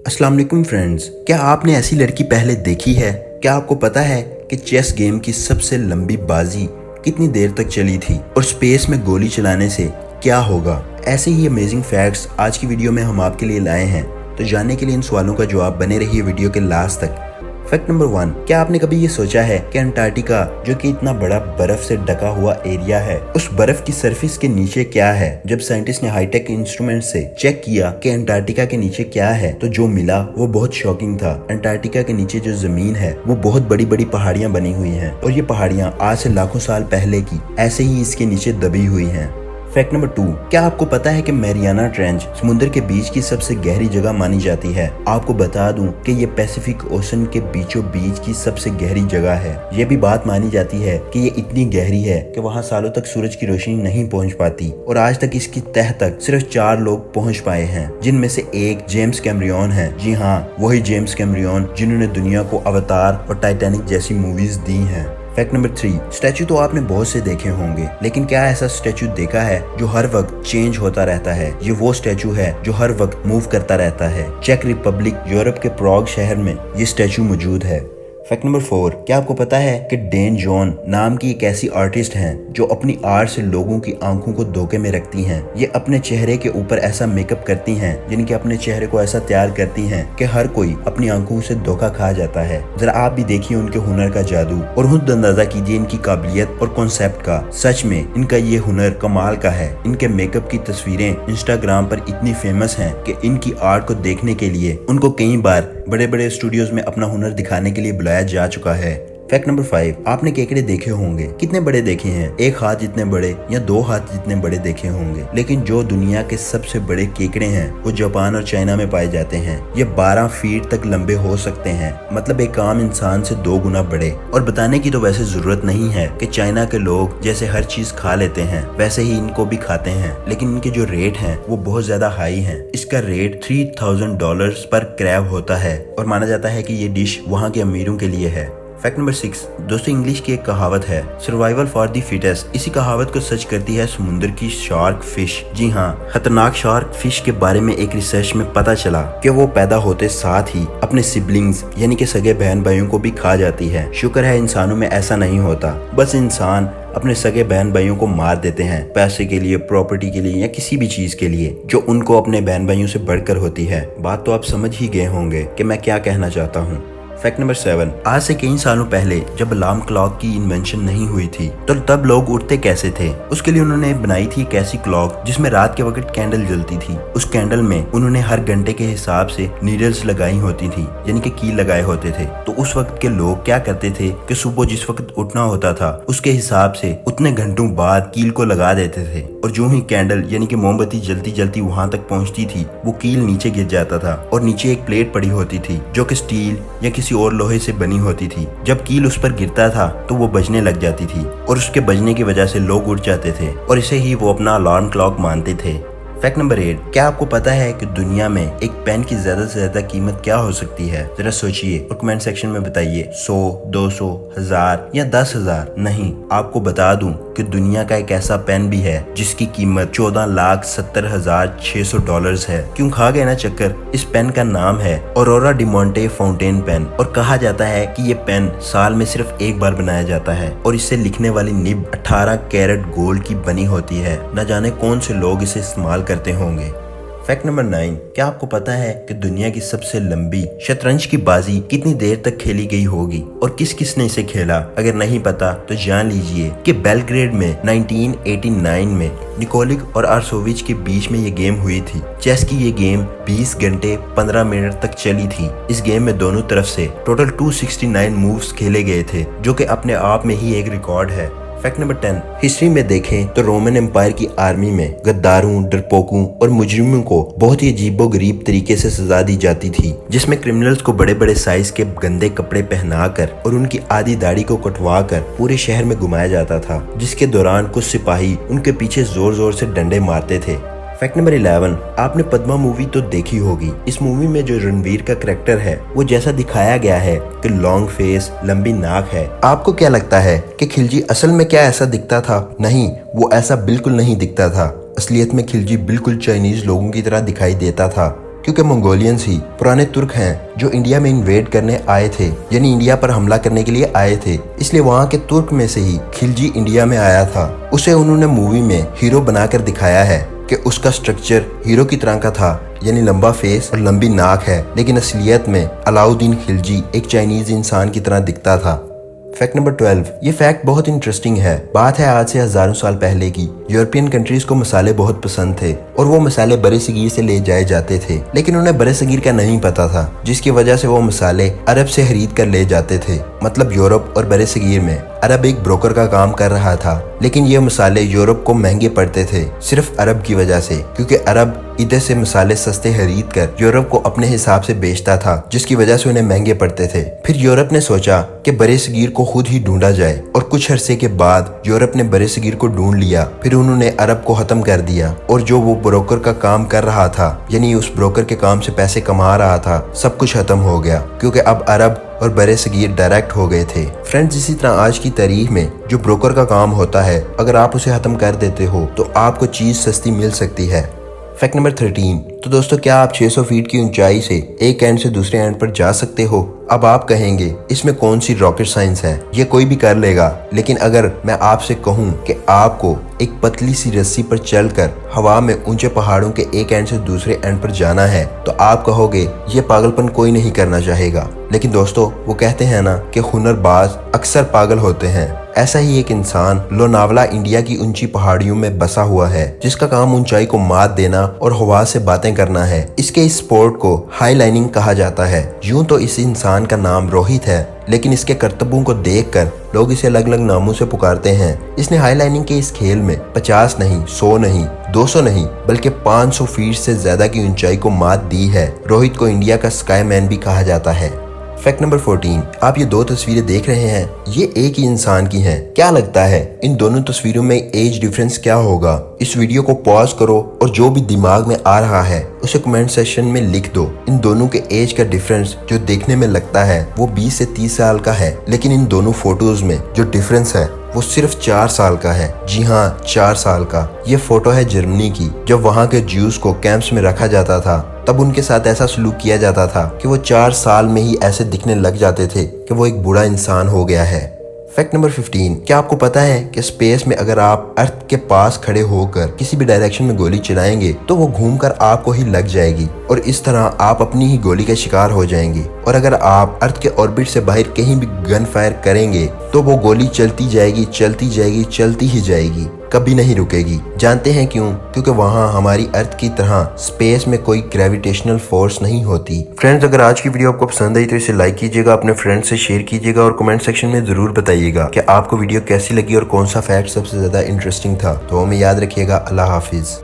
अस्सलाम वालेकुम फ्रेंड्स, क्या आपने ऐसी लड़की पहले देखी है? क्या आपको पता है कि चेस गेम की सबसे लंबी बाजी कितनी देर तक चली थी और स्पेस में गोली चलाने से क्या होगा? ऐसे ही अमेजिंग फैक्ट्स आज की वीडियो में हम आपके लिए लाए हैं। तो जानने के लिए इन सवालों का जवाब बने रहिए वीडियो के लास्ट तक। फैक्ट नंबर 1, क्या आपने कभी ये सोचा है कि अंटार्कटिका जो कि इतना बड़ा बर्फ से ढका हुआ एरिया है, उस बर्फ की सरफेस के नीचे क्या है? जब साइंटिस्ट ने हाईटेक इंस्ट्रूमेंट से चेक किया कि अंटार्कटिका के नीचे क्या है, तो जो मिला वो बहुत शॉकिंग था। अंटार्कटिका के नीचे जो जमीन है वो बहुत बड़ी बड़ी पहाड़ियां बनी हुई हैं और ये पहाड़ियां आज से लाखों साल पहले की ऐसे ही इसके नीचे दबी हुई हैं। फैक्ट नंबर 2, क्या आपको पता है कि मैरियाना ट्रेंच समुद्र के बीच की सबसे गहरी जगह मानी जाती है? आपको बता दूं कि ये पैसिफिक ओशन के बीचों बीच की सबसे गहरी जगह है। ये भी बात मानी जाती है कि ये इतनी गहरी है कि वहाँ सालों तक सूरज की रोशनी नहीं पहुँच पाती और आज तक इसकी तह तक सिर्फ 4 लोग पहुँच पाए हैं, जिनमें से एक जेम्स कैमरियन है। जी हाँ, वही जेम्स कैमरियन जिन्होंने दुनिया को अवतार और टाइटैनिक जैसी मूवीज दी हैं। फैक्ट नंबर 3, स्टैचू तो आपने बहुत से देखे होंगे, लेकिन क्या ऐसा स्टैचू देखा है जो हर वक्त चेंज होता रहता है? ये वो स्टैचू है जो हर वक्त मूव करता रहता है। चेक रिपब्लिक यूरोप के प्राग शहर में ये स्टैचू मौजूद है। फैक्ट नंबर 4, क्या आपको पता है कि डेन जॉन नाम की एक ऐसी आर्टिस्ट हैं जो अपनी आर्ट से लोगों की आंखों को धोखे में रखती हैं। ये अपने चेहरे के ऊपर ऐसा मेकअप करती हैं जिनके अपने चेहरे को ऐसा तैयार करती हैं कि हर कोई अपनी आंखों से धोखा खा जाता है। जरा आप भी देखिए उनके हुनर का जादू और खुद अंदाजा कीजिए इनकी काबिलियत और कॉन्सेप्ट का। सच में इनका ये हुनर कमाल का है। इनके मेकअप की तस्वीरें इंस्टाग्राम पर इतनी फेमस हैं कि इनकी आर्ट को देखने के लिए उनको कई बार बड़े बड़े स्टूडियोज में अपना हुनर दिखाने के लिए बुलाया जा चुका है। फैक्ट नंबर 5, आपने केकड़े देखे होंगे। कितने बड़े देखे हैं? 1 हाथ जितने बड़े या 2 हाथ जितने बड़े देखे होंगे, लेकिन जो दुनिया के सबसे बड़े केकड़े हैं वो जापान और चाइना में पाए जाते हैं। ये 12 फीट तक लंबे हो सकते हैं, मतलब एक आम इंसान से 2 गुना बड़े। और बताने की तो वैसे जरूरत नहीं है कि चाइना के लोग जैसे हर चीज खा लेते हैं वैसे ही इनको भी खाते हैं, लेकिन इनके जो रेट हैं वो बहुत ज्यादा हाई हैं। इसका रेट $3000 पर क्रैब होता है और माना जाता है कि ये डिश वहाँ के अमीरों के लिए है। फैक्ट नंबर 6, दोस्तों इंग्लिश की एक कहावत है, सर्वाइवल फॉर द फिटेस्ट। इसी कहावत को सच करती है समुद्र की शार्क फिश। जी हाँ, खतरनाक शार्क फिश के बारे में एक रिसर्च में पता चला कि वो पैदा होते साथ ही अपने सिबलिंग्स यानी कि सगे बहन भाइयों को भी खा जाती है। शुक्र है इंसानों में ऐसा नहीं होता। बस इंसान अपने सगे बहन भाइयों को मार देते हैं पैसे के लिए, प्रॉपर्टी के लिए या किसी भी चीज के लिए जो उनको अपने बहन भाइयों से बढ़कर होती है। बात तो आप समझ ही गए होंगे कि मैं क्या कहना चाहता हूँ। फैक्ट नंबर 7, आज से कई सालों पहले जब अलार्म क्लॉक की इन्वेंशन नहीं हुई थी तो तब लोग उठते कैसे थे? उसके लिए उन्होंने बनाई थी एक ऐसी क्लॉक जिसमें रात के वक्त कैंडल जलती थी। उस कैंडल में उन्होंने हर घंटे के हिसाब से नीडल्स लगाई होती थी, यानी कि कील लगाए होते थे। तो उस वक्त के लोग क्या करते थे कि सुबह जिस वक्त उठना होता था उसके हिसाब से उतने घंटों बाद कील को लगा देते थे और जो ही कैंडल यानी कि मोमबत्ती जलती जलती वहां तक पहुंचती थी वो कील नीचे गिर जाता था और नीचे एक प्लेट पड़ी होती थी जो कि स्टील या किसी और लोहे से बनी होती थी। जब कील उस पर गिरता था तो वो बजने लग जाती थी और उसके बजने की वजह से लोग उठ जाते थे और इसे ही वो अपना अलार्म क्लॉक मानते थे। फैक्ट नंबर 8, क्या आपको पता है कि दुनिया में एक पेन की ज्यादा से ज्यादा कीमत क्या हो सकती है? जरा सोचिए और कमेंट सेक्शन में बताइए। 100, 200, 1000 या 10,000? नहीं, आपको बता दूं कि दुनिया का एक ऐसा पेन भी है जिसकी कीमत $14,70,600 है। क्यों खा गए ना चक्कर? इस पेन का नाम है Aurora De Monte fountain pen और कहा जाता है कि ये पेन साल में सिर्फ एक बार बनाया जाता है और इससे लिखने वाली निब 18 कैरेट गोल्ड की बनी होती है। न जाने कौन से लोग इसे इस्तेमाल करते होंगे। फैक्ट नंबर 9, क्या आपको पता है कि दुनिया की सबसे लंबी शतरंज की बाजी कितनी देर तक खेली गई होगी और किस किस ने इसे खेला? अगर नहीं पता तो जान लीजिए कि बेलग्रेड में 1989 में निकोलिक और आर्सोविच के बीच में ये गेम हुई थी। चेस की ये गेम 20 घंटे 15 मिनट तक चली थी। इस गेम में दोनों तरफ से टोटल 269 मूव्स खेले गए थे, जो कि अपने आप में ही एक रिकॉर्ड है। फैक्ट नंबर 10, हिस्ट्री में देखें तो रोमन एम्पायर की आर्मी में गद्दारों, डरपोकों और मुजरिमों को बहुत ही अजीबोगरीब तरीके से सजा दी जाती थी, जिसमें क्रिमिनल्स को बड़े बड़े साइज के गंदे कपड़े पहनाकर और उनकी आधी दाढ़ी को कटवा कर पूरे शहर में घुमाया जाता था, जिसके दौरान कुछ सिपाही उनके पीछे जोर जोर से डंडे मारते थे। फैक्ट नंबर 11, आपने पद्मा मूवी तो देखी होगी। इस मूवी में जो रणवीर का करैक्टर है वो जैसा दिखाया गया है कि लॉन्ग फेस, लंबी नाक है। आपको क्या लगता है कि खिलजी असल में क्या ऐसा दिखता था? नहीं, वो ऐसा बिल्कुल नहीं दिखता था। असलियत में खिलजी बिल्कुल चाइनीज लोगों की तरह दिखाई देता था, क्योंकि मंगोलियंस ही पुराने तुर्क हैं जो इंडिया में इन्वेड करने आए थे, यानी इंडिया पर हमला करने के लिए आए थे। इसलिए वहाँ के तुर्क में से ही खिलजी इंडिया में आया था। उसे उन्होंने मूवी में हीरो बनाकर दिखाया है कि उसका स्ट्रक्चर हीरो की तरह का था, यानी लंबा फेस और लंबी नाक है, लेकिन असलियत में अलाउद्दीन खिलजी एक चाइनीज इंसान की तरह दिखता था। Fact number 12। ये फैक्ट बहुत इंटरेस्टिंग है। बात है आज से हजारों साल पहले की। यूरोपियन कंट्रीज को मसाले बहुत पसंद थे और वो मसाले बरे सगीर से ले जाए जाते थे, लेकिन उन्हें बरे सगीर का नहीं पता था, जिसकी वजह से वो मसाले अरब से खरीद कर ले जाते थे। मतलब यूरोप और बरे सगीर में अरब एक ब्रोकर का काम कर रहा था, लेकिन ये मसाले यूरोप को महंगे पड़ते थे सिर्फ अरब की वजह से, क्योंकि अरब इधर से मसाले सस्ते खरीद कर यूरोप को अपने हिसाब से बेचता था, जिसकी वजह से उन्हें महंगे पड़ते थे। फिर यूरोप ने सोचा कि बरे सगीर को खुद ही ढूंढा जाए और कुछ अरसे के बाद यूरोप ने बरे सगीर को ढूंढ लिया। फिर उन्होंने अरब को खत्म कर दिया और जो वो ब्रोकर का काम कर रहा था, यानी उस ब्रोकर के काम से पैसे कमा रहा था, सब कुछ खत्म हो गया, क्योंकि अब अरब और बरे सगीर डायरेक्ट हो गए थे। फ्रेंड्स, इसी तरह आज की तारीख में जो ब्रोकर का काम होता है, अगर आप उसे खत्म कर देते हो तो आपको चीज सस्ती मिल सकती है। Fact number 13। तो दोस्तों, क्या आप 600 फीट की ऊंचाई से एक एंड से दूसरे एंड पर जा सकते हो? अब आप कहेंगे इसमें कौन सी रॉकेट साइंस है, ये कोई भी कर लेगा। लेकिन अगर मैं आपसे कहूं कि आपको एक पतली सी रस्सी पर चलकर हवा में ऊंचे पहाड़ों के एक एंड से दूसरे एंड पर जाना है, तो आप कहोगे ये पागलपन कोई नहीं करना चाहेगा। लेकिन दोस्तों, वो कहते हैं ना कि हुनरबाज अक्सर पागल होते हैं। ऐसा ही एक इंसान लोनावला इंडिया की ऊंची पहाड़ियों में बसा हुआ है, जिसका काम ऊंचाई को मात देना और हवा से बातें करना है। इसके इस स्पोर्ट को हाई लाइनिंग कहा जाता है। यूं तो इस इंसान का नाम रोहित है, लेकिन इसके करतबों को देखकर लोग इसे अलग अलग नामों से पुकारते हैं। इसने हाई लाइनिंग के इस खेल में 50 नहीं, 100 नहीं, 200 नहीं, बल्कि 500 फीट से ज्यादा की ऊंचाई को मात दी है। रोहित को इंडिया का स्काईमैन भी कहा जाता है। Fact number 14। आप ये दो तस्वीरें देख रहे हैं, ये एक ही इंसान की हैं। क्या लगता है इन दोनों तस्वीरों में एज डिफरेंस क्या होगा? इस वीडियो को पॉज करो और जो भी दिमाग में आ रहा है उसे कमेंट सेक्शन में लिख दो। इन दोनों के एज का डिफरेंस जो देखने में लगता है वो 20 से 30 साल का है, लेकिन इन दोनों फोटोज में जो डिफरेंस है वो सिर्फ 4 साल का है। जी हाँ, 4 साल का। ये फोटो है जर्मनी की। जब वहाँ के ज्यूज को कैंप्स में रखा जाता था, तब उनके साथ ऐसा सलूक किया जाता था कि वो 4 साल में ही ऐसे दिखने लग जाते थे कि वो एक बूढ़ा इंसान हो गया है। Fact number 15। क्या आपको पता है कि स्पेस में अगर आप अर्थ के पास खड़े होकर किसी भी डायरेक्शन में गोली चलाएंगे तो वो घूमकर आपको ही लग जाएगी और इस तरह आप अपनी ही गोली का शिकार हो जाएंगे। और अगर आप अर्थ के ऑर्बिट से बाहर कहीं भी गन फायर करेंगे तो वो गोली चलती जाएगी, चलती जाएगी, चलती ही जाएगी, कभी नहीं रुकेगी। जानते हैं क्यों? क्योंकि वहाँ हमारी अर्थ की तरह स्पेस में कोई ग्रेविटेशनल फोर्स नहीं होती। फ्रेंड्स, अगर आज की वीडियो आपको पसंद आई तो इसे लाइक कीजिएगा, अपने फ्रेंड्स से शेयर कीजिएगा और कमेंट सेक्शन में जरूर बताइएगा कि आपको वीडियो कैसी लगी और कौन सा फैक्ट सबसे ज्यादा इंटरेस्टिंग था। तो हमें याद रखिएगा। अल्लाह हाफिज।